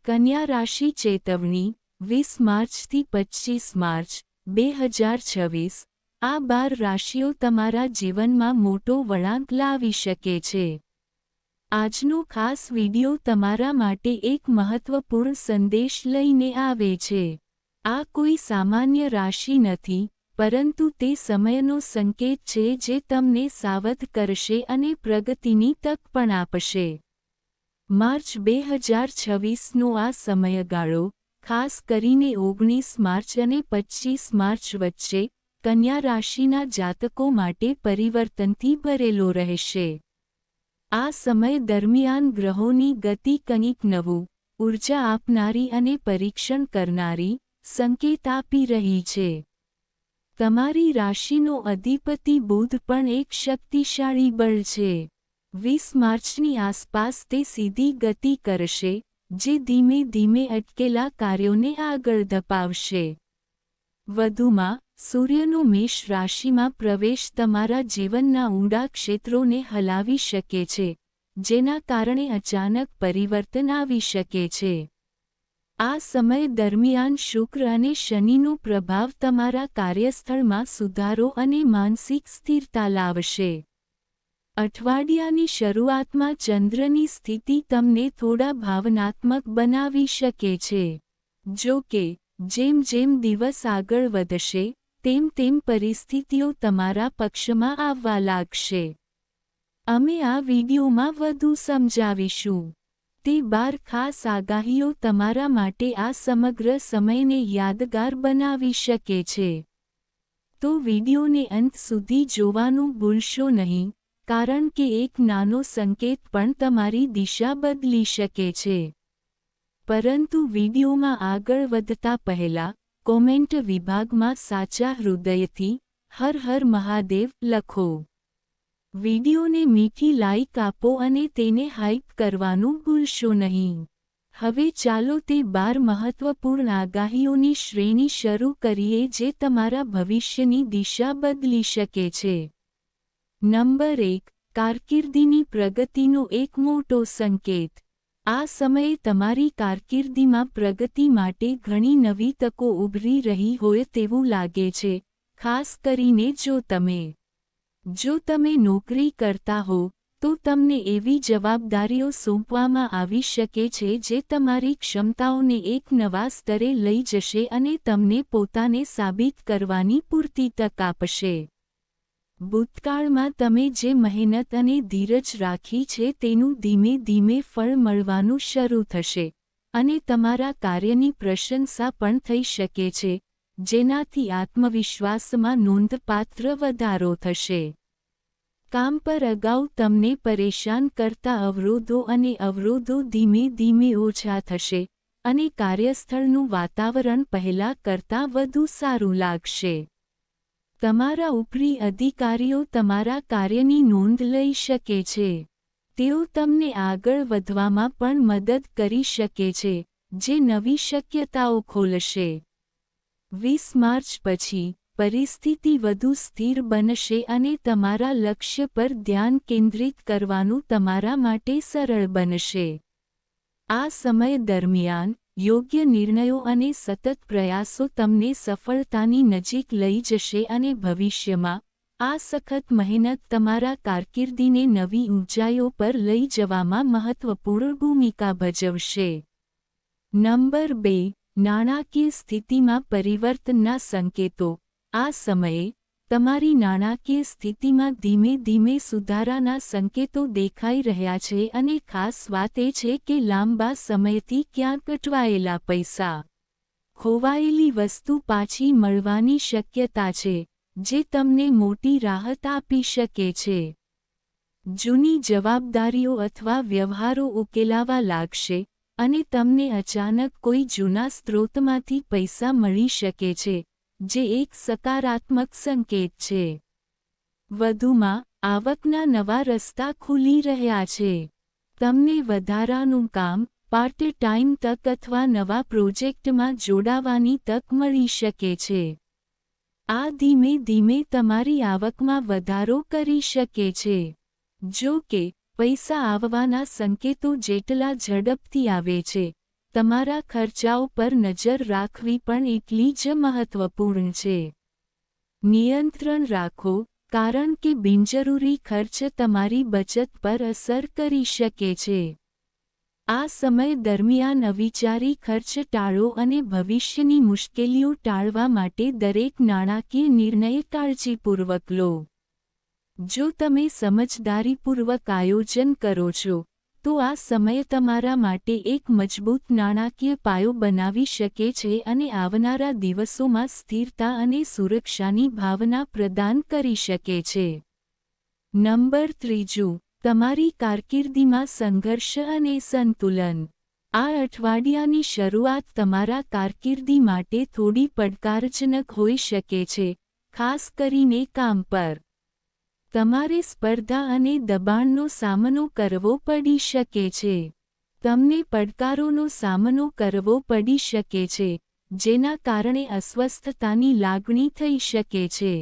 કન્યા રાશિ ચેતવણી 20 માર્ચથી 25 માર્ચ 2026 આ 12 રાશિઓ તમારા જીવનમાં મોટો વળાંક લાવી શકે છે। આજનો ખાસ વિડિયો તમારા માટે એક મહત્વપૂર્ણ સંદેશ લઈને આવે છે। આ કોઈ સામાન્ય રાશિ નથી, પરંતુ તે સમયનો સંકેત છે જે તમને સાવધ કરશે અને પ્રગતિની તક પણ આપશે। માર્ચ 2026નો આ સમયગાળો, ખાસ કરીને 19 માર્ચ અને 25 માર્ચ વચ્ચે, કન્યા રાશિના જાતકો માટે પરિવર્તનથી ભરેલો રહેશે। આ સમય દરમિયાન ગ્રહોની ગતિ કંઈક નવું, ઊર્જા આપનારી અને પરીક્ષણ કરનારી, સંકેત આપી રહી છે। તમારી રાશિનો અધિપતિ બુધ પણ એક શક્તિશાળી બળ છે। 20 માર્ચની આસપાસ તે સીધી ગતિ કરશે, જે ધીમે ધીમે અટકેલા કાર્યોને આગળ ધપાવશે। વધુમાં, સૂર્યનો મેષ રાશિમાં પ્રવેશ તમારા જીવનના ઊંડા ક્ષેત્રોને હલાવી શકે છે, જેના કારણે અચાનક પરિવર્તન આવી શકે છે। આ સમય દરમિયાન શુક્ર અને શનિનો પ્રભાવ તમારા કાર્યસ્થળમાં સુધારો અને માનસિક સ્થિરતા લાવશે। અઠવાડિયાની શરૂઆતમાં ચંદ્રની સ્થિતિ તમને થોડા ભાવનાત્મક બનાવી શકે છે। જો કે, જેમ જેમ દિવસ આગળ વધશે, તેમ તેમ પરિસ્થિતિઓ તમારા પક્ષમાં આવવા લાગશે। અમે આ વિડિયોમાં વધુ સમજાવીશું। તે 12 ખાસ આગાહીઓ તમારા માટે આ સમગ્ર સમયને યાદગાર બનાવી શકે છે। તો વિડિયોને અંત સુધી જોવાનું ભૂલશો નહીં, કારણ કે એક નાનો સંકેત પણ તમારી દિશા બદલી શકે છે। પરંતુ વિડિયોમાં આગળ વધતા પહેલા, કોમેન્ટ વિભાગમાં સાચા હૃદયથી હર હર મહાદેવ લખો। વિડિયોને મીઠી લાઇક આપો અને તેને હાઇપ કરવાનું ભૂલશો નહીં। હવે ચાલો તે 12 મહત્વપૂર્ણ આગાહીઓની શ્રેણી શરૂ કરીએ જે તમારા ભવિષ્યની દિશા બદલી શકે છે। નંબર 1, કારકિર્દીની પ્રગતિનો એક મોટો સંકેત। આ સમયે તમારી કારકિર્દીમાં પ્રગતિ માટે ઘણી નવી તકો ઉભરી રહી હોય તેવું લાગે છે, ખાસ કરીને જો તમે નોકરી કરતા હો, તો તમને એવી જવાબદારીઓ સોંપવામાં આવી શકે છે જે તમારી ક્ષમતાઓને એક નવા સ્તરે લઈ જશે અને તમને પોતાને સાબિત કરવાની પૂરતી તક આપશે। ભૂતકાળમાં તમે જે મહેનત અને ધીરજ રાખી છે તેનું ધીમે ધીમે ફળ મળવાનું શરૂ થશે, અને તમારા કાર્યની પ્રશંસા પણ થઈ શકે છે, જેનાથી આત્મવિશ્વાસમાં નોંધપાત્ર વધારો થશે। કામ પર અગાઉ તમને પરેશાન કરતા અવરોધો ધીમે ધીમે ઓછા થશે, અને કાર્યસ્થળનું વાતાવરણ પહેલા કરતાં વધુ સારું લાગશે। તમારા ઉપરી અધિકારીઓ તમારા કાર્યની નોંધ લઈ શકે છે। તેઓ તમને આગળ વધવામાં પણ મદદ કરી શકે છે, જે નવી શક્યતાઓ ખોલશે। 20 માર્ચ પછી, પરિસ્થિતિ વધુ સ્થિર બનશે અને તમારા લક્ષ્ય પર ધ્યાન કેન્દ્રિત કરવાનું તમારા માટે સરળ બનશે। આ સમય દરમિયાન, યોગ્ય નિર્ણયો અને સતત પ્રયાસો તમને સફળતાની નજીક લઈ જશે અને ભવિષ્યમાં, આ સખત મહેનત તમારા કારકિર્દીને નવી ઊંચાઈઓ પર લઈ જવામાં મહત્વપૂર્ણ ભૂમિકા ભજવશે। નંબર 2, નાણાકીય સ્થિતિમાં પરિવર્તનના સંકેતો। આ સમયે, તમારી નાણાકીય સ્થિતિમાં ધીમે ધીમે સુધારાના સંકેતો દેખાઈ રહ્યા છે અને ખાસ વાત એ છે કે લાંબા સમયથી ક્યાંક અટવાયેલા પૈસા, ખોવાયેલી વસ્તુ પાછી મળવાની શક્યતા છે, જે તમને મોટી રાહત આપી શકે છે। જૂની જવાબદારીઓ અથવા વ્યવહારો ઉકેલાવા લાગશે, અને તમને અચાનક કોઈ જૂના સ્ત્રોતમાંથી પૈસા મળી શકે છે, જે એક સકારાત્મક સંકેત છે। વધુમાં, આવકના નવા રસ્તા ખુલી રહ્યા છે। તમને વધારાનું કામ, પાર્ટ ટાઈમ તક અથવા નવા પ્રોજેક્ટમાં જોડાવાની તક મળી શકે છે। આ ધીમે ધીમે તમારી આવકમાં વધારો કરી શકે છે। જો કે, પૈસા આવવાના સંકેતો જેટલા ઝડપથી આવે છે, તમારા ખર્ચાઓ પર નજર રાખવી પણ એટલી જ મહત્વપૂર્ણ છે. નિયંત્રણ રાખો, કારણ કે બિનજરૂરી ખર્ચ તમારી બચત પર અસર કરી શકે છે. આ સમય દરમિયાન અવિચારી ખર્ચ ટાળો અને ભવિષ્યની મુશ્કેલીઓ ટાળવા માટે દરેક નાણાકીય નિર્ણય કાળજીપૂર્વક લો. જો તમે સમજદારીપૂર્વક આયોજન કરો છો, તો આ સમય તમારા માટે એક મજબૂત નાણાકીય પાયો બનાવી શકે છે અને આવનારા દિવસોમાં સ્થિરતા અને સુરક્ષાની ભાવના પ્રદાન કરી શકે છે. નંબર 3, તમારી કારકિર્દીમાં સંઘર્ષ અને સંતુલન. આ અઠવાડિયાની શરૂઆત તમારા કારકિર્દી માટે થોડી પડકારજનક હોઈ શકે છે, ખાસ કરીને કામ પર. તમારે સ્પર્ધા અને દબાણનો સામનો કરવો પડી શકે છે. તમને પડકારોનો સામનો કરવો પડી શકે છે, જેના કારણે અસ્વસ્થતાની લાગણી થઈ શકે છે.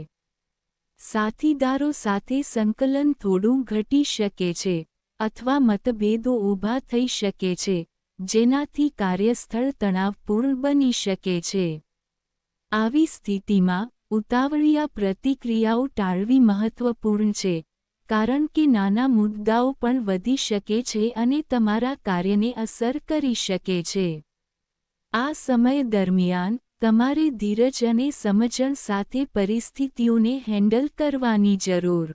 સાથીદારો સાથે સંકલન થોડું ઘટી શકે છે, અથવા મતભેદો ઊભા થઈ શકે છે, જેનાથી કાર્યસ્થળ તણાવપૂર્ણ બની શકે છે. આવી સ્થિતિમાં, ઉતાવળિયા પ્રતિક્રિયાઓ ટાળવી મહત્વપૂર્ણ છે, કારણ કે નાના મુદ્દાઓ પણ વધી શકે છે અને તમારા કાર્યને અસર કરી શકે છે. આ સમય દરમિયાન, તમારે ધીરજ અને સમજણ સાથે પરિસ્થિતિઓને હેન્ડલ કરવાની જરૂર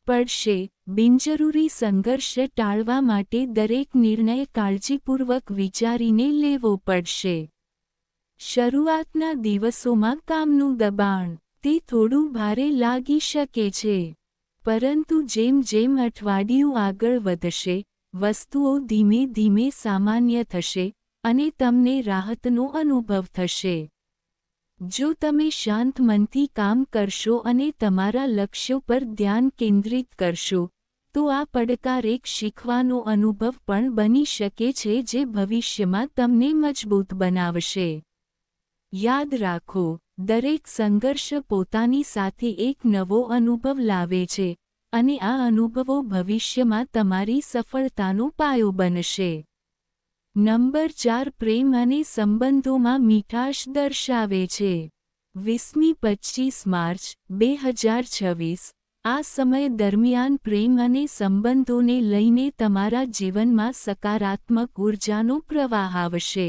પડશે. બિનજરૂરી સંઘર્ષ ટાળવા માટે દરેક નિર્ણય કાળજીપૂર્વક વિચારીને લેવો પડશે. શરૂઆતના દિવસોમાં કામનું દબાણ, તે થોડું ભારે લાગી શકે છે. પરંતુ જેમ જેમ અઠવાડિયું આગળ વધશે, વસ્તુઓ ધીમે ધીમે સામાન્ય થશે, અને તમને રાહતનો અનુભવ થશે. જો તમે શાંત મનથી કામ કરશો અને તમારા લક્ષ્યો પર ધ્યાન કેન્દ્રિત કરશો, તો આ પડકાર એક શીખવાનો અનુભવ પણ બની શકે છે જે ભવિષ્યમાં તમને મજબૂત બનાવશે. યાદ રાખો, દરેક સંઘર્ષ પોતાની સાથે એક નવો અનુભવ લાવે છે, અને આ અનુભવો ભવિષ્યમાં તમારી સફળતાનો પાયો બનશે. નંબર 4, પ્રેમ અને સંબંધોમાં મીઠાશ દર્શાવે છે. 20-25 માર્ચ 2026, આ સમય દરમિયાન પ્રેમ અને સંબંધોને લઈને તમારા જીવનમાં સકારાત્મક ઉર્જાનો પ્રવાહ આવશે.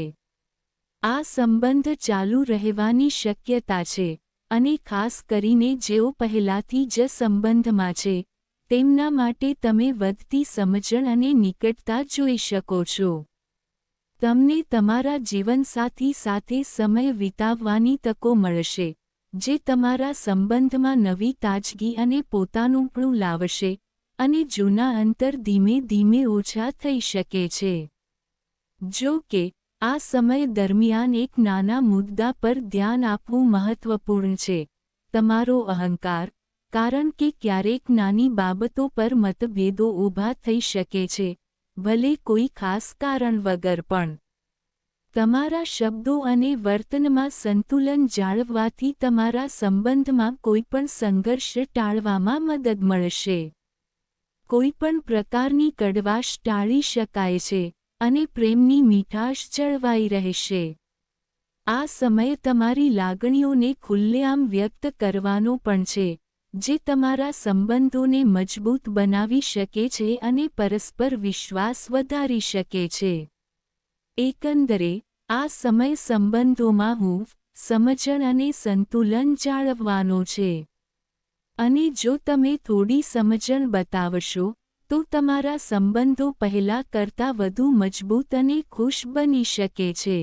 આ સંબંધ ચાલુ રહેવાની શક્યતા છે, અને ખાસ કરીને જેઓ પહેલાથી જ સંબંધમાં છે, તેમના માટે તમે વધતી સમજણ અને નિકટતા જોઈ શકો છો. તમને તમારા જીવનસાથી સાથે સમય વિતાવવાની તકો મળશે, જે તમારા સંબંધમાં નવી તાજગી અને પોતાનુંપણું લાવશે, અને જૂના અંતર ધીમે ધીમે ઓછા થઈ શકે છે. જો કે, આ સમય દરમિયાન એક નાના મુદ્દા પર ધ્યાન આપવું મહત્વપૂર્ણ છે, તમારો અહંકાર, કારણ કે ક્યારેક નાની બાબતો પર મતભેદો ઊભા થઈ શકે છે, ભલે કોઈ ખાસ કારણ વગર પણ. તમારા શબ્દો અને વર્તનમાં સંતુલન જાળવવાથી તમારા સંબંધમાં કોઈપણ સંઘર્ષ ટાળવામાં મદદ મળશે. કોઈપણ પ્રકારની કડવાશ ટાળી શકાય છે, અને પ્રેમની મીઠાશ જળવાઈ રહેશે. આ સમય તમારી લાગણીઓને ખુલ્લેઆમ વ્યક્ત કરવાનો પણ છે, જે તમારા સંબંધોને મજબૂત બનાવી શકે છે અને પરસ્પર વિશ્વાસ વધારી શકે છે. એકંદરે, આ સમય સંબંધોમાં હૂંફ, સમજણ અને સંતુલન જાળવવાનો છે. અને જો તમે થોડી સમજણ બતાવશો, તો તમારા સંબંધો પહેલા કરતાં વધુ મજબૂત અને ખુશ બની શકે છે.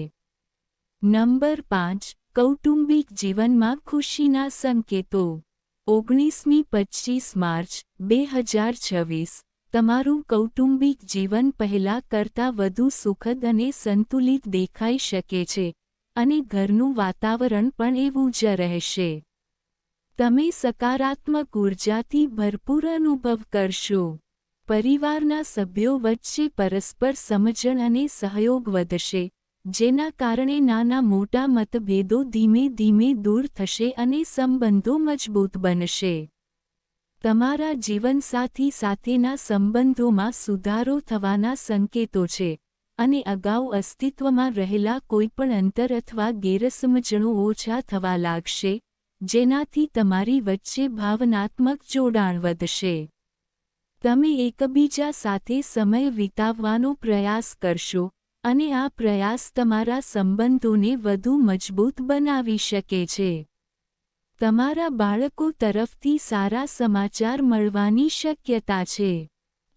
નંબર 5, કૌટુંબિક જીવનમાં ખુશીના સંકેતો. 19-25 માર્ચ 2026, તમારું કૌટુંબિક જીવન પહેલા કરતાં વધુ સુખદ અને સંતુલિત દેખાઈ શકે છે, અને ઘરનું વાતાવરણ પણ એવું જ રહેશે. તમે સકારાત્મક ઉર્જાથી ભરપૂર અનુભવ કરશો. પરિવારના સભ્યો વચ્ચે પરસ્પર સમજણ અને સહયોગ વધશે, જેના કારણે નાના મોટા મતભેદો ધીમે ધીમે દૂર થશે અને સંબંધો મજબૂત બનશે. તમારા જીવનસાથી સાથેના સંબંધોમાં સુધારો થવાના સંકેતો છે, અને અગાઉ અસ્તિત્વમાં રહેલા કોઈપણ અંતર અથવા ગેરસમજણો ઓછા થવા લાગશે, જેનાથી તમારી વચ્ચે ભાવનાત્મક જોડાણ વધશે. તમે એકબીજા સાથે સમય વિતાવવાનો પ્રયાસ કરશો, અને આ પ્રયાસ તમારા સંબંધોને વધુ મજબૂત બનાવી શકે છે. તમારા બાળકો તરફથી સારા સમાચાર મળવાની શક્યતા છે.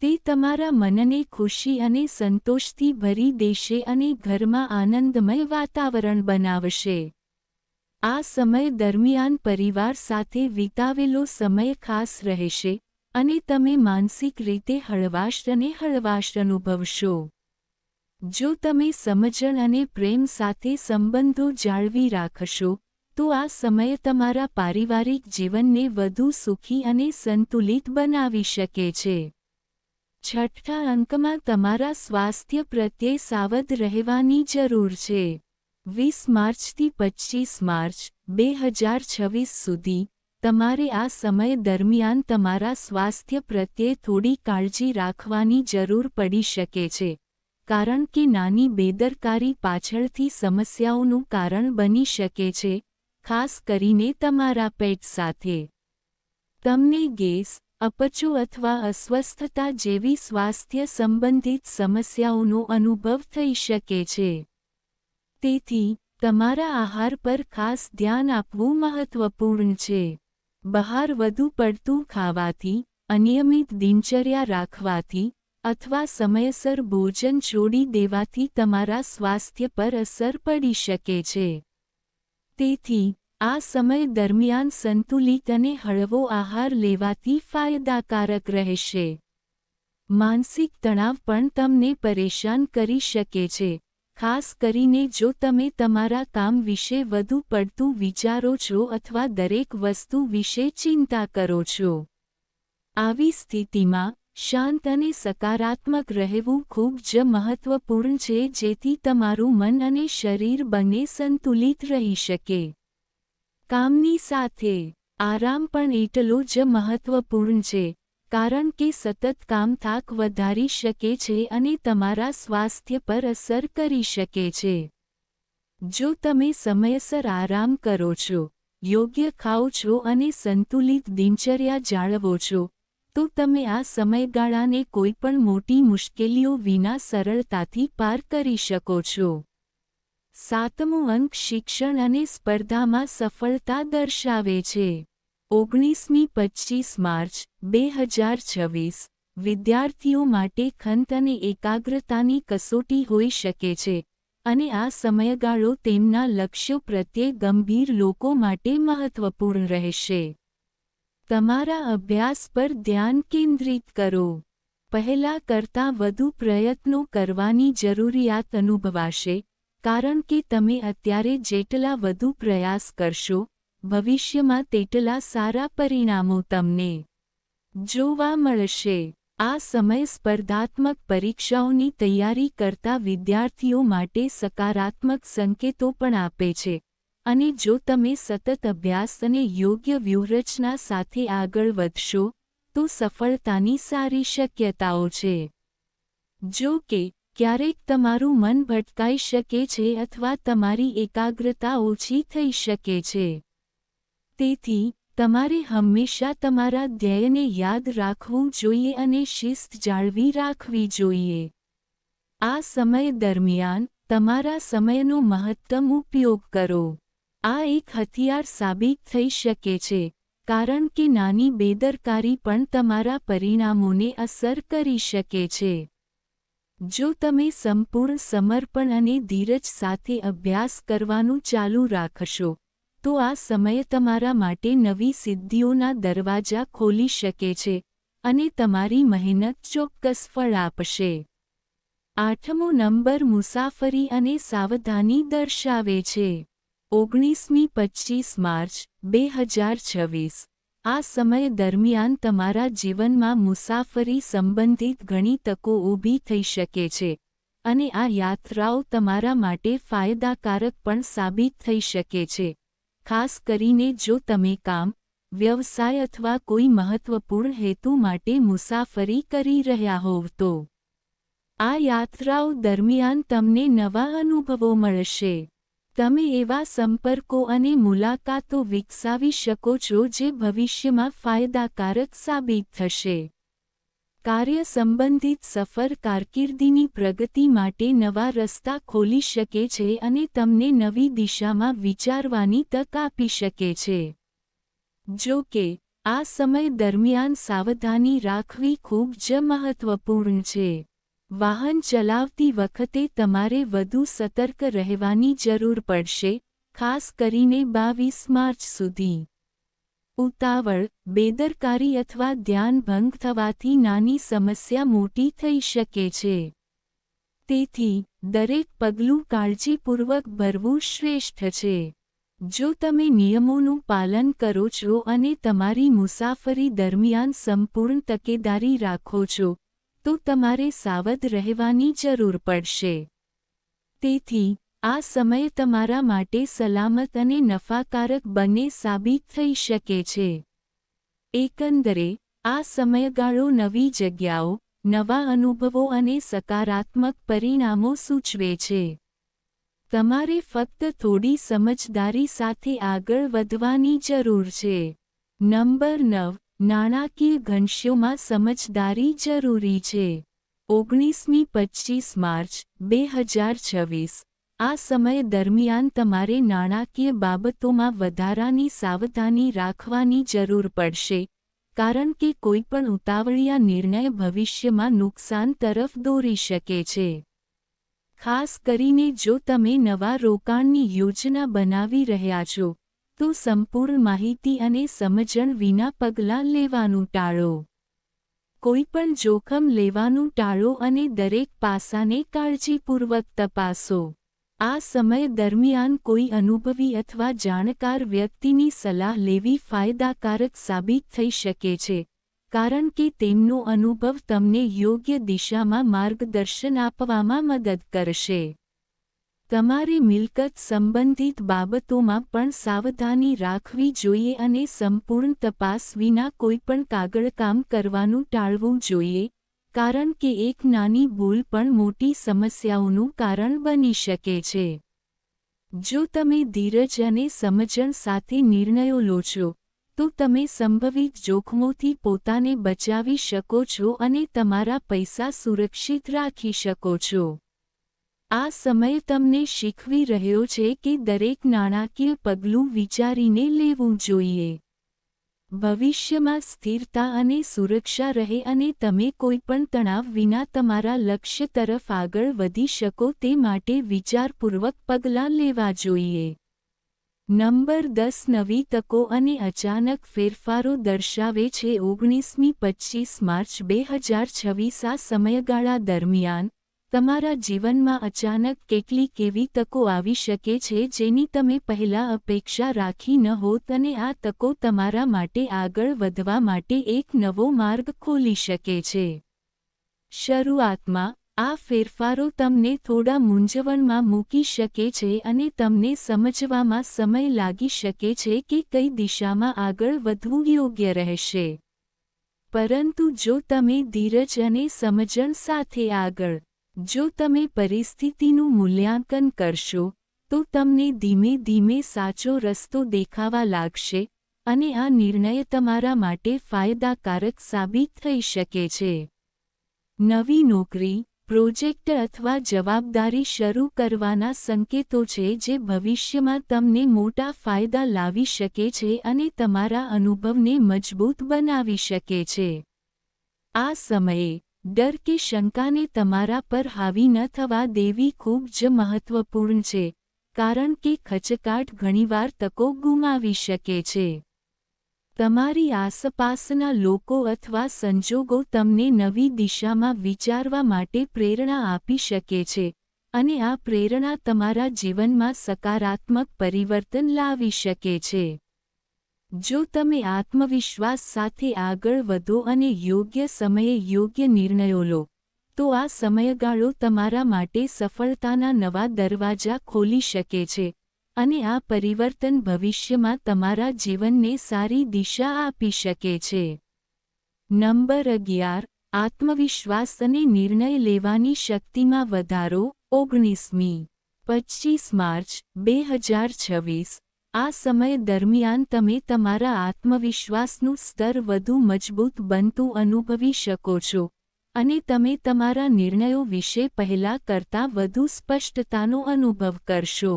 તે તમારા મનને ખુશી અને સંતોષથી ભરી દેશે અને ઘરમાં આનંદમય વાતાવરણ બનાવશે. આ સમય દરમિયાન પરિવાર સાથે વિતાવેલો સમય ખાસ રહેશે, અને તમે માનસિક રીતે હળવાશ અને હળવાશ અનુભવશો. જો તમે સમજણ અને પ્રેમ સાથે સંબંધો જાળવી રાખશો, તો આ સમય તમારા પારિવારિક જીવનને વધુ સુખી અને સંતુલિત બનાવી શકે છે. છઠ્ઠા અંકમાં તમારા સ્વાસ્થ્ય પ્રત્યે સાવધ રહેવાની જરૂર છે. 20 માર્ચથી 25 માર્ચ 2026 સુધી, તમારે આ સમય દરમિયાન તમારા સ્વાસ્થ્ય પ્રત્યે થોડી કાળજી રાખવાની જરૂર પડી શકે છે, કારણ કે નાની બેદરકારી પાછળથી સમસ્યાઓનું કારણ બની શકે છે, ખાસ કરીને તમારા પેટ સાથે. તમને ગેસ, અપચો અથવા અસ્વસ્થતા જેવી સ્વાસ્થ્ય સંબંધિત સમસ્યાઓનો અનુભવ થઈ શકે છે. તેથી, તમારા આહાર પર ખાસ ધ્યાન આપવું મહત્વપૂર્ણ છે. બહાર વધુ પડતું ખાવાથી, અનિયમિત દિનચર્યા રાખવાથી, અથવા સમયસર ભોજન છોડી દેવાથી તમારા સ્વાસ્થ્ય પર અસર પડી શકે છે. તેથી, આ સમય દરમિયાન સંતુલિત અને હળવો આહાર લેવાથી ફાયદાકારક રહેશે. માનસિક તણાવ પણ તમને પરેશાન કરી શકે છે, ખાસ કરીને જો તમે તમારા કામ વિશે વધુ પડતું વિચારો છો અથવા દરેક વસ્તુ વિશે ચિંતા કરો છો. આવી સ્થિતિમાં, શાંત અને સકારાત્મક રહેવું ખૂબ જ મહત્વપૂર્ણ છે જેથી તમારું મન અને શરીર બંને સંતુલિત રહી શકે. કામની સાથે, આરામ પણ એટલો જ મહત્વપૂર્ણ છે, કારણ કે સતત કામ થાક વધારી શકે છે અને તમારા સ્વાસ્થ્ય પર અસર કરી શકે છે. જો તમે સમયસર આરામ કરો છો, યોગ્ય ખાઓ છો અને સંતુલિત દિનચર્યા જાળવો છો, તો તમે આ સમયગાળાને કોઈપણ મોટી મુશ્કેલીઓ વિના સરળતાથી પાર કરી શકો છો. સાતમો અંક શિક્ષણ અને સ્પર્ધામાં સફળતા દર્શાવે છે. 19મી 25 માર્ચ 2026, વિદ્યાર્થીઓ માટે ખંત અને એકાગ્રતાની કસોટી હોઈ શકે છે, અને આ સમયગાળો તેમના લક્ષ્યો પ્રત્યે ગંભીર લોકો માટે મહત્વપૂર્ણ રહેશે. તમારા અભ્યાસ પર ધ્યાન કેન્દ્રિત કરો. પહેલા કરતાં વધુ પ્રયત્નો કરવાની જરૂરિયાત અનુભવાશે, કારણ કે તમે અત્યારે જેટલા વધુ પ્રયાસ કરશો, ભવિષ્યમાં તેટલા સારા પરિણામો તમને જોવા મળશે. આ સમય સ્પર્ધાત્મક પરીક્ષાઓની તૈયારી કરતા વિદ્યાર્થીઓ માટે સકારાત્મક સંકેતો પણ આપે છે, અને જો તમે સતત અભ્યાસ અને યોગ્ય વ્યૂહરચના સાથે આગળ વધશો, તો સફળતાની સારી શક્યતાઓ છે. જો કે, ક્યારેક તમારું મન ભટકાઈ શકે છે અથવા તમારી એકાગ્રતા ઓછી થઈ શકે છે. તેથી, તમારે હંમેશા તમારા ધ્યેયને યાદ રાખવું જોઈએ અને શિસ્ત જાળવી રાખવી જોઈએ. આ સમય દરમિયાન, તમારા સમયનો મહત્તમ ઉપયોગ કરો. આ એક હથિયાર સાબિત થઈ શકે છે, કારણ કે નાની બેદરકારી પણ તમારા પરિણામોને અસર કરી શકે છે. જો તમે સંપૂર્ણ સમર્પણ અને ધીરજ સાથે અભ્યાસ કરવાનું ચાલુ રાખશો, તો આ સમય તમારા માટે નવી સિદ્ધિઓના દરવાજા ખોલી શકે છે, અને તમારી મહેનત ચોક્કસ ફળ આપશે. 8મો નંબર મુસાફરી અને સાવધાની દર્શાવે છે. 19મી 25 માર્ચ 2026, આ સમય દરમિયાન તમારા જીવનમાં મુસાફરી સંબંધિત ઘણી તકો ઊભી થઈ શકે છે, અને આ યાત્રાઓ તમારા માટે ફાયદાકારક પણ સાબિત થઈ શકે છે, ખાસ કરીને જો તમે કામ, વ્યવસાય અથવા કોઈ મહત્વપૂર્ણ હેતુ માટે મુસાફરી કરી રહ્યા હોવ તો. આ યાત્રાઓ દરમિયાન તમને નવા અનુભવો મળશે. તમે એવા સંપર્કો અને મુલાકાતો વિકસાવી શકો છો જે ભવિષ્યમાં ફાયદાકારક સાબિત થશે. કાર્ય સંબંધિત સફર કારકિર્દીની પ્રગતિ માટે નવા રસ્તા ખોલી શકે છે અને તમને નવી દિશામાં વિચારવાની તક આપી શકે છે. જો કે, આ સમય દરમિયાન સાવધાની રાખવી ખૂબ જ મહત્વપૂર્ણ છે. વાહન ચલાવતી વખતે તમારે વધુ સતર્ક રહેવાની જરૂર પડશે, ખાસ કરીને 22 માર્ચ સુધી. ઉતાવળ, બેદરકારી અથવા ધ્યાનભંગ થવાથી નાની સમસ્યા મોટી થઈ શકે છે. તેથી, દરેક પગલું કાળજીપૂર્વક ભરવું શ્રેષ્ઠ છે. જો તમે નિયમોનું પાલન કરો છો અને તમારી મુસાફરી દરમિયાન સંપૂર્ણ તકેદારી રાખો છો, તો તમારે સાવધ રહેવાની જરૂર પડશે. તેથી, આ સમય તમારા માટે સલામત અને નફાકારક બંને સાબિત થઈ શકે છે. એકંદરે, આ સમયગાળો નવી જગ્યાઓ, નવા અનુભવો અને સકારાત્મક પરિણામો સૂચવે છે. તમારે ફક્ત થોડી સમજદારી સાથે આગળ વધવાની જરૂર છે. નંબર 9. નાણાકીય ઘનશ્યોમાં સમજદારી જરૂરી છે. 19મી 25 માર્ચ 2026. આ સમય દરમિયાન તમારે નાણાકીય બાબતોમાં વધારાની સાવધાની રાખવાની જરૂર પડશે, કારણ કે કોઈપણ ઉતાવળિયા નિર્ણય ભવિષ્યમાં નુકસાન તરફ દોરી શકે છે. ખાસ કરીને જો તમે નવા રોકાણની યોજના બનાવી રહ્યા છો, તો સંપૂર્ણ માહિતી અને સમજણ વિના પગલાં લેવાનું ટાળો. કોઈપણ જોખમ લેવાનું ટાળો અને દરેક પાસાને કાળજીપૂર્વક તપાસો. આ સમય દરમિયાન કોઈ અનુભવી અથવા જાણકાર વ્યક્તિની સલાહ લેવી ફાયદાકારક સાબિત થઈ શકે છે, કારણ કે તેમનો અનુભવ તમને યોગ્ય દિશામાં માર્ગદર્શન આપવામાં મદદ કરશે. તમારે મિલકત સંબંધિત બાબતોમાં પણ સાવધાની રાખવી જોઈએ અને સંપૂર્ણ તપાસ વિના કોઈપણ કાગળકામ કરવાનું ટાળવું જોઈએ, કારણ કે એક નાની ભૂલ પણ મોટી સમસ્યાઓનું કારણ બની શકે છે. જો તમે ધીરજ અને સમજણ સાથે નિર્ણયો લો છો, તો તમે સંભવિત જોખમોથી પોતાને બચાવી શકો છો અને તમારા પૈસા સુરક્ષિત રાખી શકો છો. આ સમય તમને શીખવી રહ્યો છે કે દરેક નાણાકીય પગલું વિચારીને લેવું જોઈએ. ભવિષ્યમાં સ્થિરતા અને સુરક્ષા રહે અને તમે કોઈપણ તણાવ વિના તમારા લક્ષ્ય તરફ આગળ વધી શકો તે માટે વિચારપૂર્વક પગલાં લેવા જોઈએ. નંબર 10. નવી તકો અને અચાનક ફેરફારો દર્શાવે છે. 19મી 25 માર્ચ 2026. આ સમયગાળા દરમિયાન, તમારા જીવનમાં અચાનક કેટલીક એવી તકો આવી શકે છે જેની તમે પહેલાં અપેક્ષા રાખી ન હોત અને આ તકો તમારા માટે આગળ વધવા માટે એક નવો માર્ગ ખોલી શકે છે. શરૂઆતમાં, આ ફેરફારો તમને થોડા મૂંઝવણમાં મૂકી શકે છે અને તમને સમજવામાં સમય લાગી શકે છે કે કઈ દિશામાં આગળ વધવું યોગ્ય રહેશે. પરંતુ જો તમે ધીરજ અને સમજણ સાથે આગળ, જો તમે પરિસ્થિતિનું મૂલ્યાંકન કરશો, તો તમને ધીમે ધીમે સાચો રસ્તો દેખાવા લાગશે, અને આ નિર્ણય તમારા માટે ફાયદાકારક સાબિત થઈ શકે છે. નવી નોકરી, પ્રોજેક્ટ અથવા જવાબદારી શરૂ કરવાના સંકેતો છે જે ભવિષ્યમાં તમને મોટા ફાયદા લાવી શકે છે અને તમારા અનુભવને મજબૂત બનાવી શકે છે. આ સમયે, ડર કે શંકાને તમારા પર હાવી ન થવા દેવી ખૂબ જ મહત્વપૂર્ણ છે, કારણ કે ખચકાટ ઘણીવાર તકો ગુમાવી શકે છે. તમારી આસપાસના લોકો અથવા સંજોગો તમને નવી દિશામાં વિચારવા માટે પ્રેરણા આપી શકે છે, અને આ પ્રેરણા તમારા જીવનમાં સકારાત્મક પરિવર્તન લાવી શકે છે. જો તમે આત્મવિશ્વાસ સાથે આગળ વધો અને યોગ્ય સમયે યોગ્ય નિર્ણયો લો, તો આ સમયગાળો તમારા માટે સફળતાના નવા દરવાજા ખોલી શકે છે, અને આ પરિવર્તન ભવિષ્યમાં તમારા જીવનને સારી દિશા આપી શકે છે. નંબર 11. આત્મવિશ્વાસ અને નિર્ણય લેવાની શક્તિમાં વધારો. 19મી 25 માર્ચ 2026 આ સમય દરમિયાન તમે તમારા આત્મવિશ્વાસનું સ્તર વધુ મજબૂત બનતું અનુભવી શકો છો અને તમે તમારા નિર્ણયો વિશે પહેલા કરતાં વધુ સ્પષ્ટતાનો અનુભવ કરશો.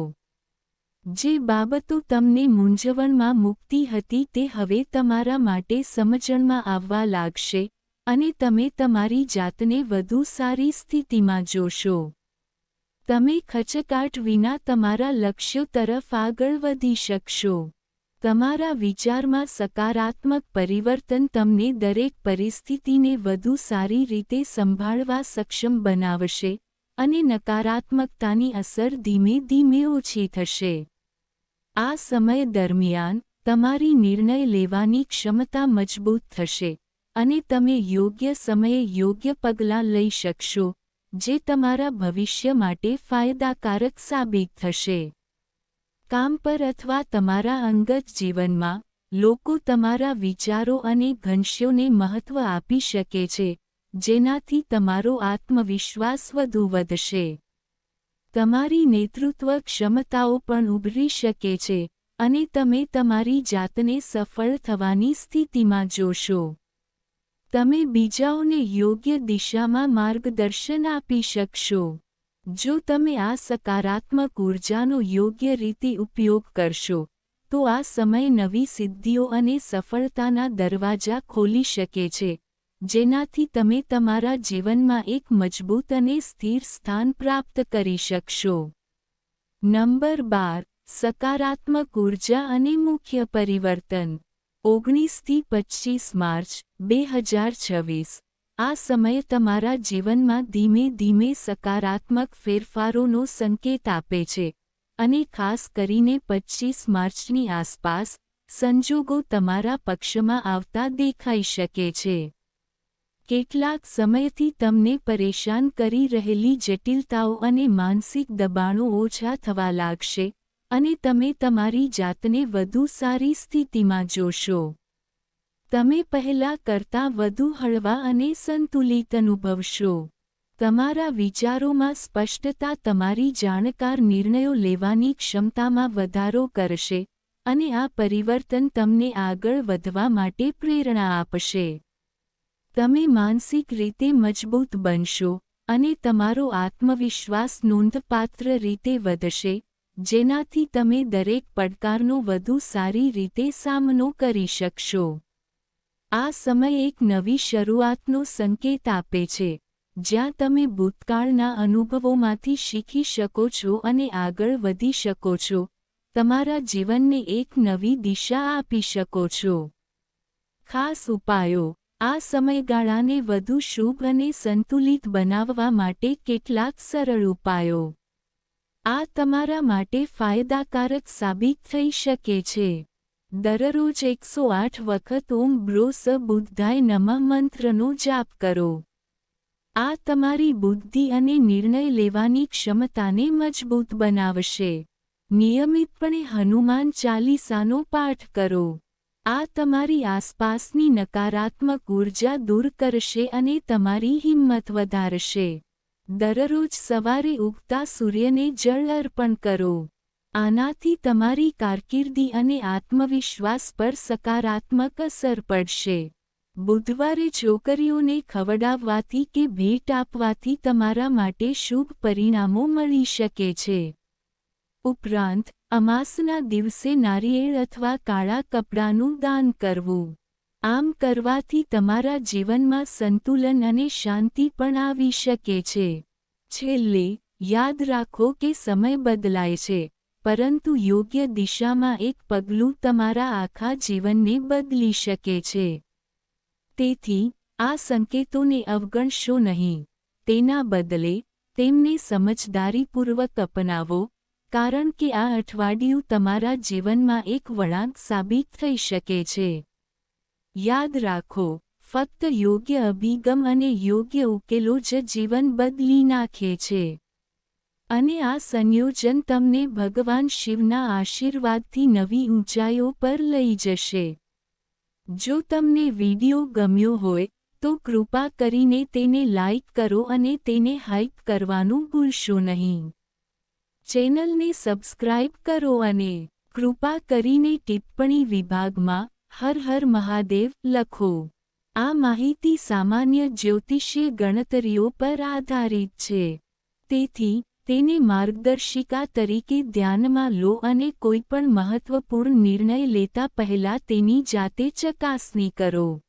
જે બાબતો તમને મૂંઝવણમાં મૂકતી હતી તે હવે તમારા માટે સમજણમાં આવવા લાગશે અને તમે તમારી જાતને વધુ સારી સ્થિતિમાં જોશો. તમે ખચકાટ વિના તમારા લક્ષ્યો તરફ આગળ વધી શકશો. તમારા વિચારમાં સકારાત્મક પરિવર્તન તમને દરેક પરિસ્થિતિને વધુ સારી રીતે સંભાળવા સક્ષમ બનાવશે અને નકારાત્મકતાની અસર ધીમે ધીમે ઓછી થશે. આ સમય દરમિયાન તમારી નિર્ણય લેવાની ક્ષમતા મજબૂત થશે અને તમે યોગ્ય સમયે યોગ્ય પગલાં લઈ શકશો જે તમારા ભવિષ્ય માટે ફાયદાકારક સાબિત થશે. કામ પર અથવા તમારા અંગત જીવનમાં લોકો તમારા વિચારો અને ઘનશ્યોને મહત્વ આપી શકે છે જેનાથી તમારો આત્મવિશ્વાસ વધુ વધશે. તમારી નેતૃત્વ ક્ષમતાઓ પણ ઉભરી શકે છે અને તમે તમારી જાતને સફળ થવાની સ્થિતિમાં જોશો. તમે બીજાઓને યોગ્ય દિશામાં માર્ગદર્શન આપી શકશો. જો તમે આ સકારાત્મક ઊર્જાનો યોગ્ય રીતે ઉપયોગ કરશો તો આ સમય નવી સિદ્ધિઓ અને સફળતાના દરવાજા ખોલી શકે છે જેનાથી તમે તમારા જીવનમાં એક મજબૂત અને સ્થિર સ્થાન પ્રાપ્ત કરી શકશો. નંબર 12 સકારાત્મક ઊર્જા અને મુખ્ય પરિવર્તન. 19થી 25 માર્ચ 2026 આ સમય તમારા જીવનમાં ધીમે ધીમે સકારાત્મક ફેરફારોનો સંકેત આપે છે અને ખાસ કરીને 25 માર્ચની આસપાસ સંજોગો તમારા પક્ષમાં આવતા દેખાઈ શકે છે. કેટલાક સમયથી તમને પરેશાન કરી રહેલી જટિલતાઓ અને માનસિક દબાણો ઓછા થવા લાગશે અને તમે તમારી જાતને વધુ સારી સ્થિતિમાં જોશો. તમે પહેલા કરતાં વધુ હળવા અને સંતુલિત અનુભવશો. તમારા વિચારોમાં સ્પષ્ટતા તમારી જાણકાર નિર્ણયો લેવાની ક્ષમતામાં વધારો કરશે અને આ પરિવર્તન તમને આગળ વધવા માટે પ્રેરણા આપશે. તમે માનસિક રીતે મજબૂત બનશો અને તમારો આત્મવિશ્વાસ નોંધપાત્ર રીતે વધશે જેનાથી તમે દરેક પડકારનો વધુ સારી રીતે સામનો કરી શકશો. આ સમય એક નવી શરૂઆતનો સંકેત આપે છે જ્યાં તમે ભૂતકાળના અનુભવોમાંથી શીખી શકો છો અને આગળ વધી શકો છો, તમારા જીવનને એક નવી દિશા આપી શકો છો. ખાસ ઉપાયો. આ સમયગાળાને વધુ શુભ અને સંતુલિત બનાવવા માટે કેટલાક સરળ ઉપાયો. આ તમારા માટે ફાયદાકારક સાબિત થઈ શકે છે. દરરોજ 108 વખત ઓમ બ્રોસ બુદ્ધાય નમઃ મંત્રનો જાપ કરો. આ તમારી બુદ્ધિ અને નિર્ણય લેવાની ક્ષમતાને મજબૂત બનાવશે. નિયમિતપણે હનુમાન ચાલીસાનો પાઠ કરો. આ તમારી આસપાસની નકારાત્મક ઊર્જા દૂર કરશે અને તમારી હિંમત વધારશે. દરરોજ સવારે ઉગતા સૂર્યને જળ અર્પણ કરો. આનાથી તમારી કારકિર્દી અને આત્મવિશ્વાસ પર સકારાત્મક અસર પડશે. બુધવારે છોકરીઓને ખવડાવવાથી કે ભેટ આપવાથી તમારા માટે શુભ પરિણામો મળી શકે છે. ઉપરાંત, અમાસના દિવસે નારિયેળ અથવા કાળા કપડાનું દાન કરવું. આમ કરવાથી તમારા જીવનમાં સંતુલન અને શાંતિ પણ આવી શકે છે. છેલ્લે, યાદ રાખો કે સમય બદલાય છે, પરંતુ યોગ્ય દિશામાં એક પગલું તમારા આખા જીવનને બદલી શકે છે. તેથી, આ સંકેતોને અવગણશો નહીં. તેના બદલે, તેમને સમજદારીપૂર્વક અપનાવો, કારણ કે આ અઠવાડિયું તમારા જીવનમાં એક વળાંક સાબિત થઈ શકે છે. યાદ રાખો, ફક્ત યોગ્ય અભિગમ અને યોગ્ય ઉકેલો જ જીવન બદલી નાખે છે. અને આ સંયોજન તમને ભગવાન શિવના આશીર્વાદથી નવી ઊંચાઈઓ પર લઈ જશે. જો તમને વિડિયો ગમ્યો હોય તો કૃપા કરીને તેને લાઇક કરો અને તેને હાઇપ કરવાનું ભૂલશો નહીં. ચેનલને સબસ્ક્રાઇબ કરો અને કૃપા કરીને ટિપ્પણી વિભાગમાં હર હર મહાદેવ લખો. આ માહિતી સામાન્ય જ્યોતિષીય ગણતરીઓ પર આધારિત છે. તેથી તેને માર્ગદર્શિકા તરીકે ધ્યાનમાં લો અને કોઈપણ મહત્વપૂર્ણ નિર્ણય લેતા પહેલા તેની જાતે ચકાસણી કરો.